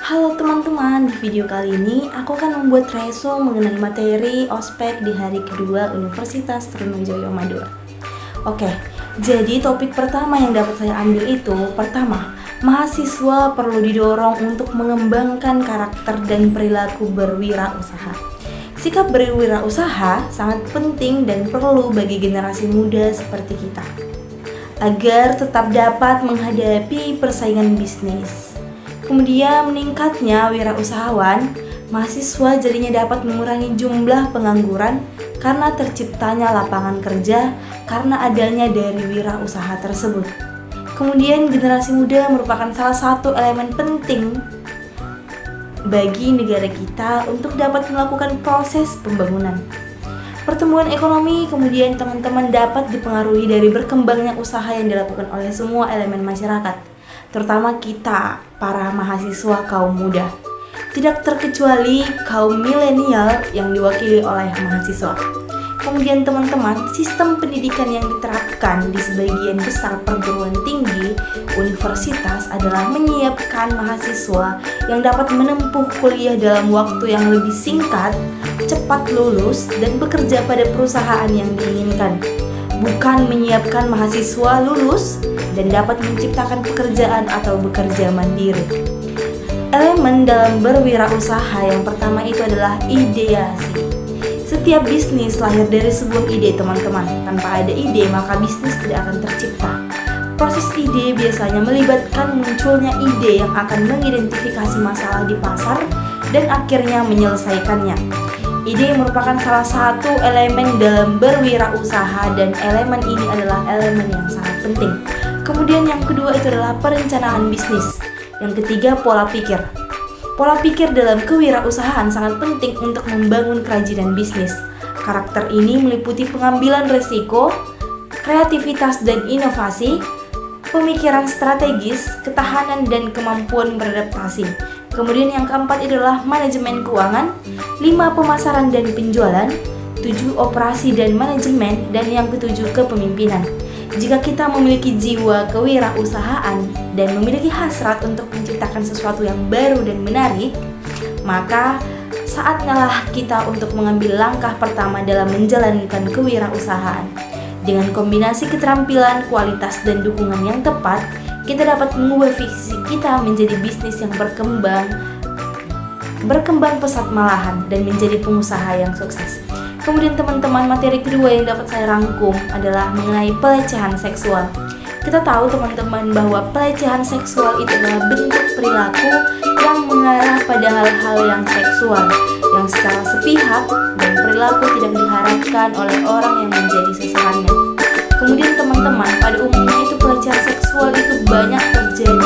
Halo teman-teman, di video kali ini aku akan membuat resume mengenai materi ospek di hari kedua Universitas Trunojoyo Madura. Oke, jadi topik pertama yang dapat saya ambil itu, pertama, mahasiswa perlu didorong untuk mengembangkan karakter dan perilaku berwirausaha. Sikap berwirausaha sangat penting dan perlu bagi generasi muda seperti kita, agar tetap dapat menghadapi persaingan bisnis. Kemudian meningkatnya wirausahawan, mahasiswa jadinya dapat mengurangi jumlah pengangguran karena terciptanya lapangan kerja karena adanya dari wirausaha tersebut. Kemudian generasi muda merupakan salah satu elemen penting bagi negara kita untuk dapat melakukan proses pembangunan. Pertumbuhan ekonomi kemudian teman-teman dapat dipengaruhi dari berkembangnya usaha yang dilakukan oleh semua elemen masyarakat, terutama kita, para mahasiswa kaum muda. Tidak terkecuali kaum milenial yang diwakili oleh mahasiswa. Kemudian teman-teman, sistem pendidikan yang diterapkan di sebagian besar perguruan tinggi universitas adalah menyiapkan mahasiswa yang dapat menempuh kuliah dalam waktu yang lebih singkat, cepat lulus, dan bekerja pada perusahaan yang diinginkan. Bukan menyiapkan mahasiswa lulus dan dapat menciptakan pekerjaan atau bekerja mandiri. Elemen dalam berwirausaha yang pertama itu adalah ideasi. Setiap bisnis lahir dari sebuah ide, teman-teman. Tanpa ada ide, maka bisnis tidak akan tercipta. Proses ide biasanya melibatkan munculnya ide yang akan mengidentifikasi masalah di pasar dan akhirnya menyelesaikannya. Ide merupakan salah satu elemen dalam berwirausaha dan elemen ini adalah elemen yang sangat penting. Kemudian yang kedua itu adalah perencanaan bisnis. Yang ketiga, pola pikir. Pola pikir dalam kewirausahaan sangat penting untuk membangun kerajinan bisnis. Karakter ini meliputi pengambilan risiko, kreativitas dan inovasi, pemikiran strategis, ketahanan dan kemampuan beradaptasi. Kemudian yang keempat adalah manajemen keuangan, 5 pemasaran dan penjualan, 7 operasi dan manajemen, dan yang ketujuh kepemimpinan. Jika kita memiliki jiwa kewirausahaan dan memiliki hasrat untuk menciptakan sesuatu yang baru dan menarik, maka saatnya lah kita untuk mengambil langkah pertama dalam menjalankan kewirausahaan. Dengan kombinasi keterampilan, kualitas, dan dukungan yang tepat, kita dapat mengubah visi kita menjadi bisnis yang berkembang pesat malahan dan menjadi pengusaha yang sukses. Kemudian teman-teman, materi kedua yang dapat saya rangkum adalah mengenai pelecehan seksual. Kita tahu teman-teman bahwa pelecehan seksual itu adalah bentuk perilaku yang mengarah pada hal-hal yang seksual, yang secara sepihak dan perilaku tidak diharapkan oleh orang yang menjadi sasarannya. Kemudian teman-teman, pada umumnya itu pelecehan seksual itu banyak terjadi